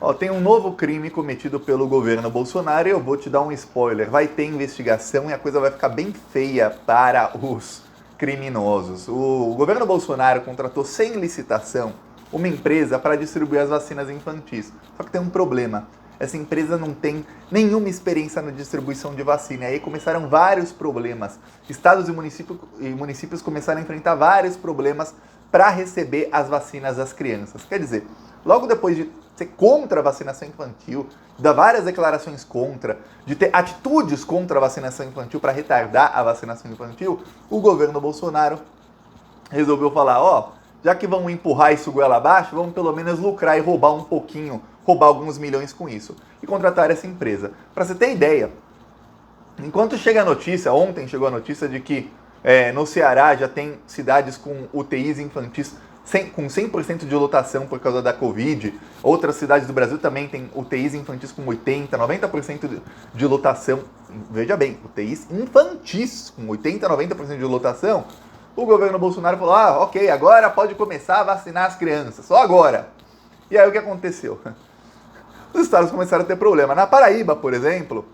Ó, tem um novo crime cometido pelo governo Bolsonaro e eu vou te dar um spoiler. Vai ter investigação e a coisa vai ficar bem feia para os criminosos. O governo Bolsonaro contratou sem licitação uma empresa para distribuir as vacinas infantis. Só que tem um problema. Essa empresa não tem nenhuma experiência na distribuição de vacina. E aí começaram vários problemas. Estados e municípios começaram a enfrentar vários problemas para receber as vacinas das crianças. Quer dizer, logo depois de ser contra a vacinação infantil, de dar várias declarações contra, de ter atitudes contra a vacinação infantil para retardar a vacinação infantil, o governo Bolsonaro resolveu falar, ó, já que vão empurrar isso goela abaixo, vamos pelo menos lucrar e roubar um pouquinho, roubar alguns milhões com isso. E contratar essa empresa. Para você ter ideia, enquanto chega a notícia, ontem chegou a notícia de que no Ceará já tem cidades com UTIs infantis com 100% de lotação por causa da Covid. Outras cidades do Brasil também têm UTIs infantis com 80%, 90% de lotação. Veja bem, UTIs infantis com 80%, 90% de lotação. O governo Bolsonaro falou, ok, agora pode começar a vacinar as crianças, só agora. E aí o que aconteceu? Os estados começaram a ter problema. Na Paraíba, por exemplo,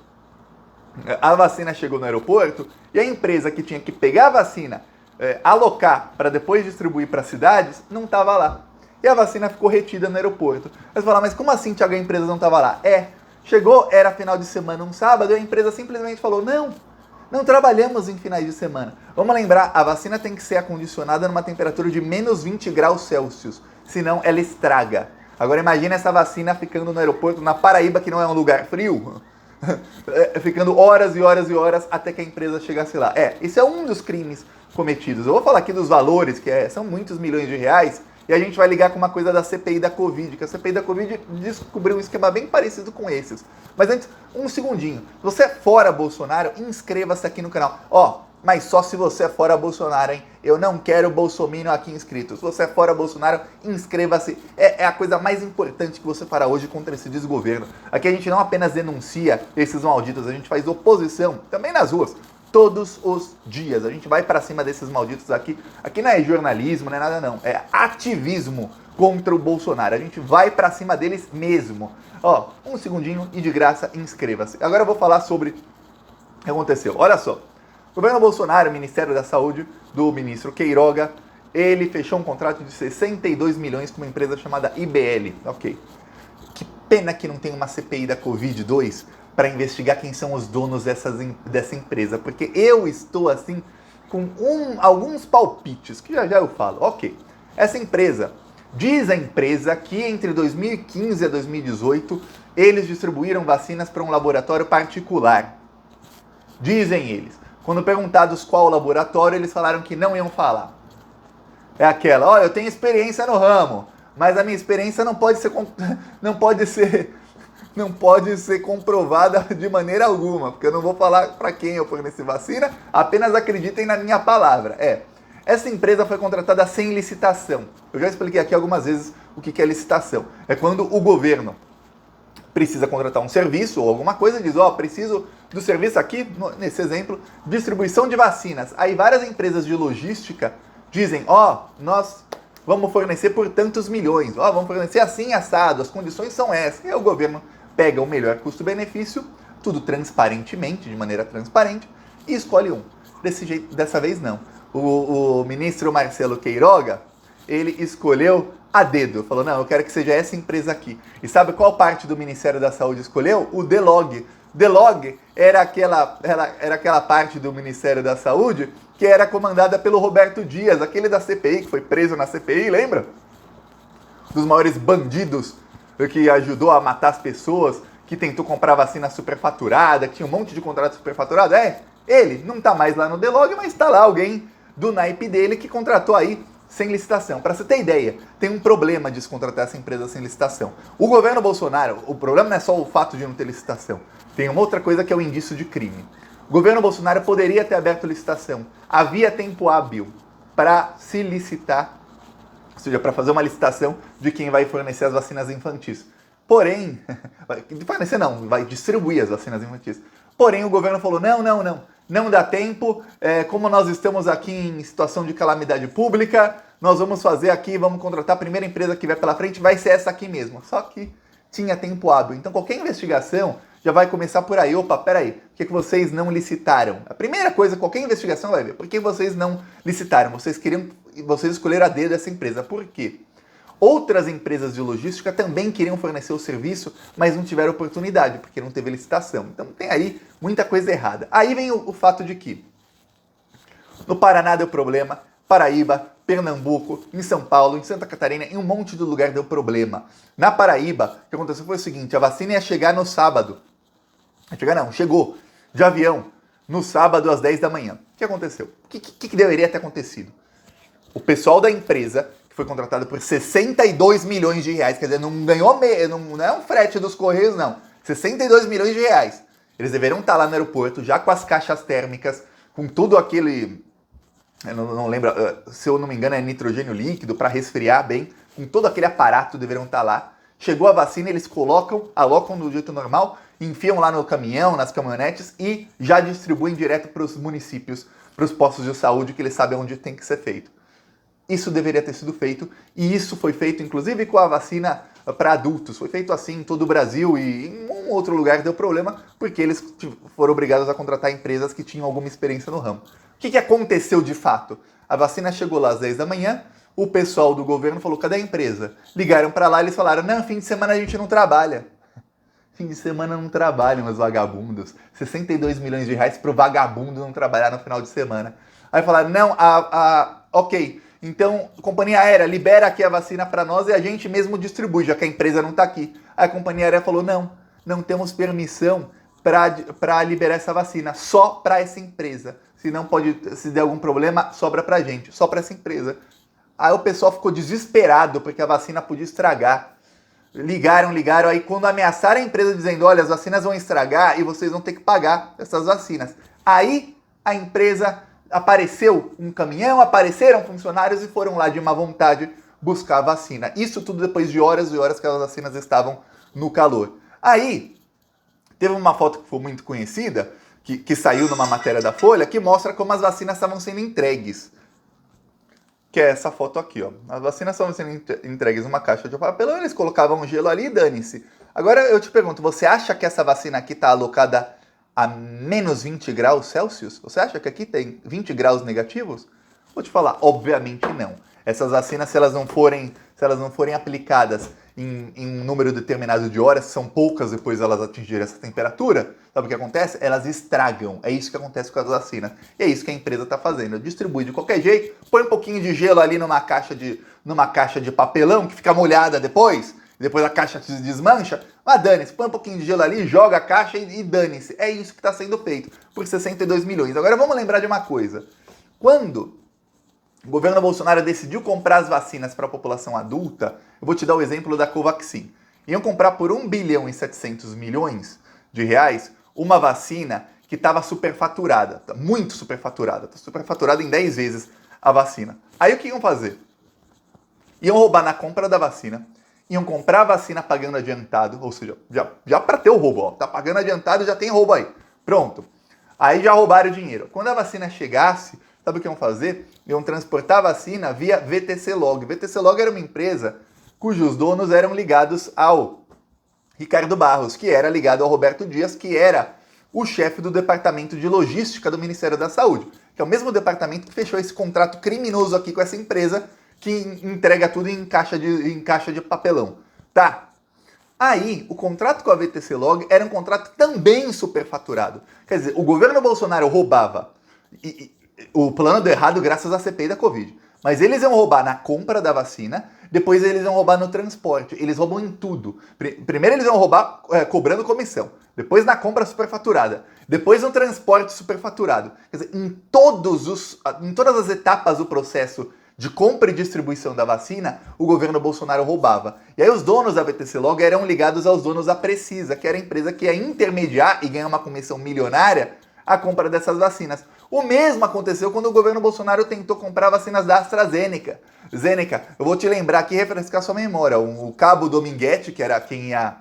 a vacina chegou no aeroporto e a empresa que tinha que pegar a vacina, alocar para depois distribuir para cidades, não estava lá. E a vacina ficou retida no aeroporto. Mas falar, mas como assim, Thiago, a empresa não estava lá? Chegou, era final de semana, um sábado, e a empresa simplesmente falou, não trabalhamos em finais de semana. Vamos lembrar, a vacina tem que ser acondicionada numa temperatura de menos 20 graus Celsius, senão ela estraga. Agora imagina essa vacina ficando no aeroporto, na Paraíba, que não é um lugar frio, ficando horas e horas e horas até que a empresa chegasse lá. Esse é um dos crimes cometidos. Eu vou falar aqui dos valores, que são muitos milhões de reais, e a gente vai ligar com uma coisa da CPI da Covid, que a CPI da Covid descobriu um esquema bem parecido com esses. Mas antes, um segundinho. Se você é fora Bolsonaro, inscreva-se aqui no canal. Mas só se você é fora Bolsonaro, hein? Eu não quero bolsominion aqui inscrito. Se você é fora Bolsonaro, inscreva-se. É a coisa mais importante que você fará hoje contra esse desgoverno. Aqui a gente não apenas denuncia esses malditos, a gente faz oposição, também nas ruas. Todos os dias. A gente vai pra cima desses malditos aqui. Aqui não é jornalismo, não é nada não. É ativismo contra o Bolsonaro. A gente vai pra cima deles mesmo. Um segundinho e de graça inscreva-se. Agora eu vou falar sobre o que aconteceu. Olha só. O governo Bolsonaro, o Ministério da Saúde do ministro Queiroga, ele fechou um contrato de 62 milhões com uma empresa chamada IBL. Ok. Que pena que não tem uma CPI da Covid-2 para investigar quem são os donos dessa empresa, porque eu estou assim com alguns palpites, que já eu falo. Ok, essa empresa, diz a empresa que entre 2015 e 2018 eles distribuíram vacinas para um laboratório particular. Dizem eles. Quando perguntados qual laboratório, eles falaram que não iam falar. É aquela, eu tenho experiência no ramo, mas a minha experiência não pode ser comprovada de maneira alguma, porque eu não vou falar para quem eu forneci vacina, apenas acreditem na minha palavra. Essa empresa foi contratada sem licitação. Eu já expliquei aqui algumas vezes o que é licitação. É quando o governo precisa contratar um serviço ou alguma coisa e diz, preciso do serviço aqui, nesse exemplo, distribuição de vacinas. Aí várias empresas de logística dizem, nós vamos fornecer por tantos milhões, vamos fornecer assim assado, as condições são essas. E aí o governo pega o melhor custo-benefício, tudo transparentemente, de maneira transparente, e escolhe um. Dessa vez não. O ministro Marcelo Queiroga, ele escolheu a dedo. Falou, não, eu quero que seja essa empresa aqui. E sabe qual parte do Ministério da Saúde escolheu? O DELOG. DELOG era aquela parte do Ministério da Saúde que era comandada pelo Roberto Dias, aquele da CPI, que foi preso na CPI, lembra? Dos maiores bandidos que ajudou a matar as pessoas, que tentou comprar vacina superfaturada, que tinha um monte de contrato superfaturado. Ele não está mais lá no DELOG, mas está lá alguém do naipe dele que contratou aí sem licitação. Para você ter ideia, tem um problema de se contratar essa empresa sem licitação. O governo Bolsonaro, o problema não é só o fato de não ter licitação. Tem uma outra coisa que é o indício de crime. O governo Bolsonaro poderia ter aberto licitação. Havia tempo hábil para se licitar, ou seja, para fazer uma licitação de quem vai fornecer as vacinas infantis. Porém, vai distribuir as vacinas infantis. Porém, o governo falou, não dá tempo, como nós estamos aqui em situação de calamidade pública, nós vamos fazer aqui, vamos contratar a primeira empresa que vai pela frente, vai ser essa aqui mesmo. Só que tinha tempo hábil. Então qualquer investigação já vai começar por aí. Opa, peraí, por que vocês não licitaram? A primeira coisa, qualquer investigação vai ver, por que vocês não licitaram? Vocês escolheram a dedo essa empresa. Por quê? Outras empresas de logística também queriam fornecer o serviço, mas não tiveram oportunidade, porque não teve licitação. Então tem aí muita coisa errada. Aí vem o fato de que no Paraná deu problema, Paraíba, Pernambuco, em São Paulo, em Santa Catarina, em um monte de lugar deu problema. Na Paraíba, o que aconteceu foi o seguinte, a vacina ia chegar no sábado. Chegou de avião no sábado às 10 da manhã. O que aconteceu? O que deveria ter acontecido? O pessoal da empresa, que foi contratado por 62 milhões de reais, quer dizer, não ganhou, não é um frete dos Correios, não. 62 milhões de reais. Eles deveriam estar lá no aeroporto, já com as caixas térmicas, com tudo aquele... Eu não lembro, se eu não me engano é nitrogênio líquido, para resfriar bem, com todo aquele aparato deveriam estar lá. Chegou a vacina, eles alocam do jeito normal, enfiam lá no caminhão, nas caminhonetes e já distribuem direto para os municípios, para os postos de saúde, que eles sabem onde tem que ser feito. Isso deveria ter sido feito, e isso foi feito inclusive com a vacina para adultos. Foi feito assim em todo o Brasil e em um outro lugar deu problema, porque eles foram obrigados a contratar empresas que tinham alguma experiência no ramo. O que aconteceu de fato? A vacina chegou lá às 10 da manhã, o pessoal do governo falou, cadê a empresa? Ligaram para lá e eles falaram, não, fim de semana a gente não trabalha. Fim de semana não trabalham os vagabundos. 62 milhões de reais para o vagabundo não trabalhar no final de semana. Aí falaram, não, ok, então companhia aérea, libera aqui a vacina para nós e a gente mesmo distribui, já que a empresa não está aqui. Aí a companhia aérea falou, não temos permissão para liberar essa vacina, só para essa empresa. Se der algum problema, sobra pra gente, só para essa empresa. Aí o pessoal ficou desesperado, porque a vacina podia estragar. Ligaram, aí quando ameaçaram a empresa dizendo, olha, as vacinas vão estragar e vocês vão ter que pagar essas vacinas. Aí a empresa apareceu um caminhão, apareceram funcionários e foram lá de má vontade buscar a vacina. Isso tudo depois de horas e horas que as vacinas estavam no calor. Aí, teve uma foto que foi muito conhecida, que saiu numa matéria da Folha, que mostra como as vacinas estavam sendo entregues. Que é essa foto aqui, ó. As vacinas estavam sendo entregues numa caixa de papelão, eles colocavam gelo ali e dane-se. Agora eu te pergunto, você acha que essa vacina aqui está alocada a menos 20 graus Celsius? Você acha que aqui tem 20 graus negativos? Vou te falar, obviamente não. Essas vacinas, se elas não forem aplicadas em um número determinado de horas, são poucas depois elas atingirem essa temperatura, sabe o que acontece? Elas estragam. É isso que acontece com as vacinas. E é isso que a empresa está fazendo. Distribui de qualquer jeito, põe um pouquinho de gelo ali numa caixa de papelão que fica molhada depois a caixa se desmancha, mas dane-se, põe um pouquinho de gelo ali, joga a caixa e dane-se. É isso que está sendo feito por 62 milhões. Agora vamos lembrar de uma coisa. Quando o governo Bolsonaro decidiu comprar as vacinas para a população adulta, eu vou te dar o exemplo da Covaxin. Iam comprar por 1 bilhão e 700 milhões de reais uma vacina que estava superfaturada, muito superfaturada, está superfaturada em 10 vezes a vacina. Aí o que iam fazer? Iam roubar na compra da vacina, iam comprar a vacina pagando adiantado, ou seja, já para ter o roubo, ó, tá pagando adiantado, já tem roubo aí. Pronto. Aí já roubaram o dinheiro. Quando a vacina chegasse, sabe o que iam fazer? Iam transportar a vacina via VTC Log. VTC Log era uma empresa cujos donos eram ligados ao Ricardo Barros, que era ligado ao Roberto Dias, que era o chefe do departamento de logística do Ministério da Saúde, que é o mesmo departamento que fechou esse contrato criminoso aqui com essa empresa que entrega tudo em caixa de papelão. Tá? Aí, o contrato com a VTC Log era um contrato também superfaturado. Quer dizer, o governo Bolsonaro roubava o plano deu errado graças à CPI da Covid. Mas eles iam roubar na compra da vacina, depois eles iam roubar no transporte. Eles roubam em tudo. Primeiro eles iam roubar cobrando comissão, depois na compra superfaturada, depois no transporte superfaturado. Quer dizer, em todas as etapas do processo de compra e distribuição da vacina, o governo Bolsonaro roubava. E aí os donos da VTC Log eram ligados aos donos da Precisa, que era a empresa que ia intermediar e ganhar uma comissão milionária a compra dessas vacinas. O mesmo aconteceu quando o governo Bolsonaro tentou comprar vacinas da AstraZeneca. Eu vou te lembrar aqui, refrescar sua memória, o Cabo Dominguete, que era quem ia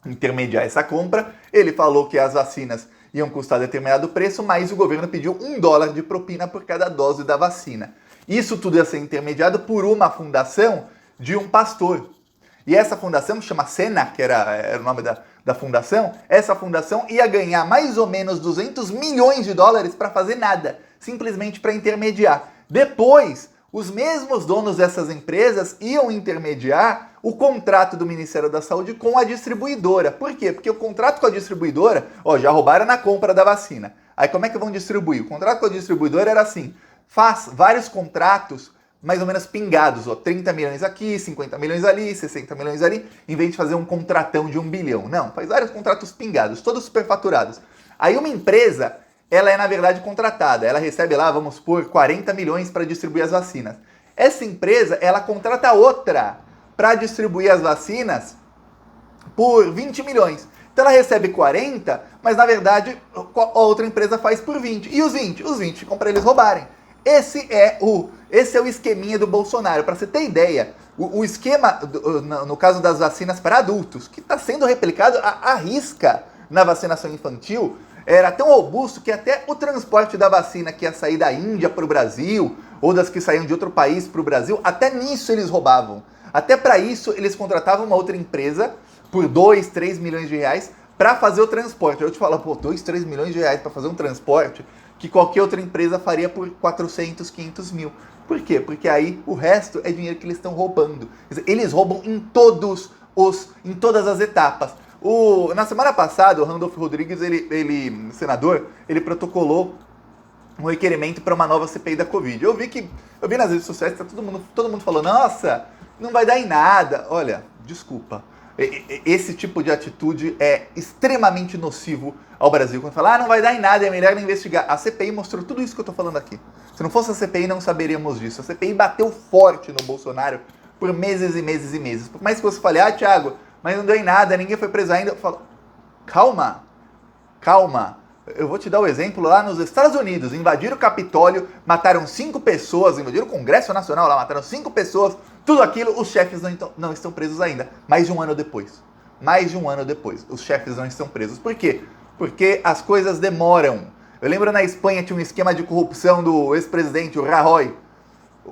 intermediar essa compra, ele falou que as vacinas iam custar determinado preço, mas o governo pediu $1 de propina por cada dose da vacina. Isso tudo ia ser intermediado por uma fundação de um pastor. E essa fundação, que chama Sena, que era o nome da fundação, essa fundação ia ganhar mais ou menos 200 milhões de dólares para fazer nada, simplesmente para intermediar. Depois, os mesmos donos dessas empresas iam intermediar o contrato do Ministério da Saúde com a distribuidora. Por quê? Porque o contrato com a distribuidora, já roubaram na compra da vacina. Aí como é que vão distribuir? O contrato com a distribuidora era assim, faz vários contratos mais ou menos pingados, 30 milhões aqui, 50 milhões ali, 60 milhões ali, em vez de fazer um contratão de 1 bilhão. Não, faz vários contratos pingados, todos superfaturados. Aí uma empresa, ela é na verdade contratada, ela recebe lá, vamos supor, 40 milhões para distribuir as vacinas. Essa empresa, ela contrata outra para distribuir as vacinas por 20 milhões. Então ela recebe 40, mas na verdade a outra empresa faz por 20. E os 20? Os 20 ficam para eles roubarem. Esse é o esqueminha do Bolsonaro. Para você ter ideia, o esquema, no caso das vacinas para adultos, que está sendo replicado à risca na vacinação infantil, era tão robusto que até o transporte da vacina que ia sair da Índia para o Brasil, ou das que saíam de outro país para o Brasil, até nisso eles roubavam. Até para isso eles contratavam uma outra empresa por 2, 3 milhões de reais para fazer o transporte. Eu te falo, 2, 3 milhões de reais para fazer um transporte que qualquer outra empresa faria por 400, 500 mil. Por quê? Porque aí o resto é dinheiro que eles estão roubando. Eles roubam em todas as etapas. Na semana passada, o Randolfo Rodrigues, senador, ele protocolou um requerimento para uma nova CPI da Covid. Eu vi nas redes sociais, tá todo mundo falando, nossa, não vai dar em nada. Olha, desculpa. Esse tipo de atitude é extremamente nocivo ao Brasil. Quando fala, não vai dar em nada, é melhor não investigar. A CPI mostrou tudo isso que eu estou falando aqui. Se não fosse a CPI, não saberíamos disso. A CPI bateu forte no Bolsonaro por meses e meses e meses. Por mais que você fale, Thiago, mas não deu em nada, ninguém foi preso ainda. Eu falo, calma. Eu vou te dar o exemplo lá nos Estados Unidos. Invadiram o Capitólio, mataram 5 pessoas, invadiram o Congresso Nacional lá, mataram 5 pessoas. Tudo aquilo, os chefes não estão presos ainda. Mais de um ano depois, os chefes não estão presos. Por quê? Porque as coisas demoram. Eu lembro na Espanha tinha um esquema de corrupção do ex-presidente, o Rajoy.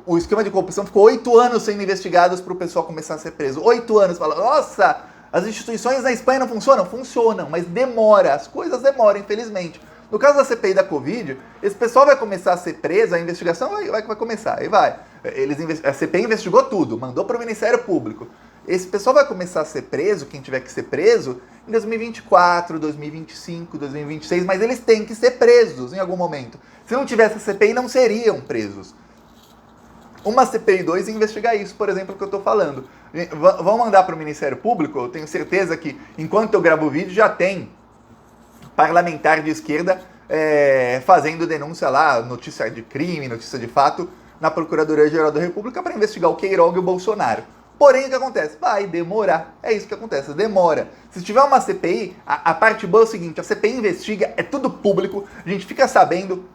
O esquema de corrupção ficou 8 anos sendo investigados para o pessoal começar a ser preso. 8 anos. Fala, nossa, as instituições na Espanha não funcionam? Funcionam, mas demora. As coisas demoram, infelizmente. No caso da CPI da Covid, esse pessoal vai começar a ser preso, a investigação vai começar, aí vai. A CPI investigou tudo, mandou para o Ministério Público. Esse pessoal vai começar a ser preso, quem tiver que ser preso, em 2024, 2025, 2026, mas eles têm que ser presos em algum momento. Se não tivesse a CPI, não seriam presos. Uma CPI 2 investigar isso, por exemplo, que eu estou falando. Vão mandar para o Ministério Público, eu tenho certeza que, enquanto eu gravo o vídeo, já tem parlamentar de esquerda fazendo denúncia lá, notícia de crime, notícia de fato, na Procuradoria-Geral da República para investigar o Queiroga e o Bolsonaro. Porém, o que acontece? Vai demorar. É isso que acontece, demora. Se tiver uma CPI, a parte boa é o seguinte, a CPI investiga, é tudo público, a gente fica sabendo,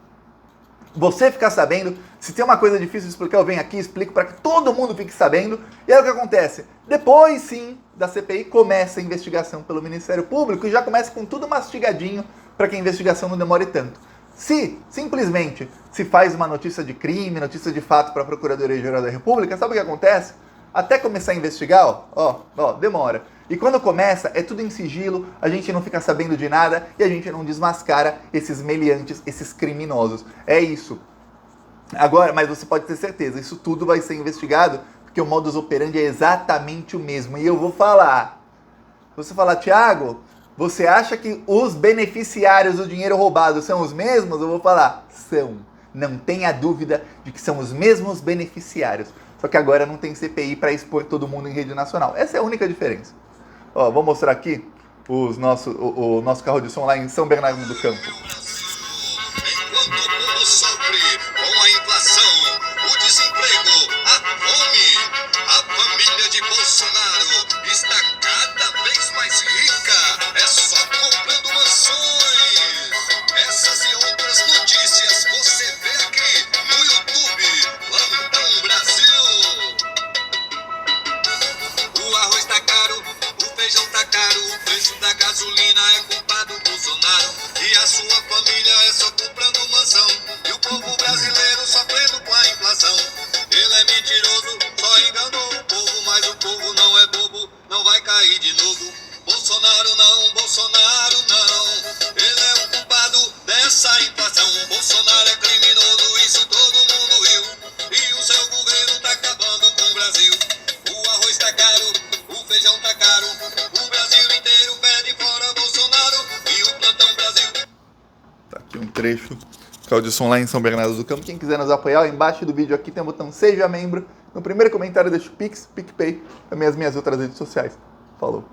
você fica sabendo, se tem uma coisa difícil de explicar, eu venho aqui e explico para que todo mundo fique sabendo. E aí o que acontece? Depois, sim, da CPI, começa a investigação pelo Ministério Público e já começa com tudo mastigadinho para que a investigação não demore tanto. Se simplesmente se faz uma notícia de crime, notícia de fato para a Procuradoria-Geral da República, sabe o que acontece? Até começar a investigar, demora. E quando começa, é tudo em sigilo, a gente não fica sabendo de nada e a gente não desmascara esses meliantes, esses criminosos. É isso. Agora, mas você pode ter certeza, isso tudo vai ser investigado, porque o modus operandi é exatamente o mesmo. E eu vou falar. Você fala, Thiago, você acha que os beneficiários do dinheiro roubado são os mesmos? Eu vou falar, são. Não tenha dúvida de que são os mesmos beneficiários. Só que agora não tem CPI para expor todo mundo em rede nacional. Essa é a única diferença. Vou mostrar aqui o nosso carro de som lá em São Bernardo do Campo. Enquanto o mundo sofre com a inflação, o desemprego, a fome, a família de Bolsonaro está cada vez mais rica. É só comprando mansões. Essas e outras notícias você vê aqui no YouTube, Plantão Brasil. O arroz tá caro, o feijão tá caro, o preço da gasolina é culpa do Bolsonaro. E a sua família é só comprando mansão. E o povo brasileiro sofrendo com a inflação. Ele é mentiroso, só enganou o povo, mas o povo não é bobo. Bolsonaro não, ele é o culpado dessa inflação. Bolsonaro é criminoso, isso todo mundo viu. E o seu governo tá acabando com o Brasil. O arroz tá caro, o feijão tá caro. O Brasil inteiro pede fora Bolsonaro e o plantão Brasil. Tá aqui um trecho do Claudisson lá em São Bernardo do Campo. Quem quiser nos apoiar, embaixo do vídeo aqui tem o botão Seja Membro. No primeiro comentário deixa o Pix, PicPay, também as minhas outras redes sociais. Falou!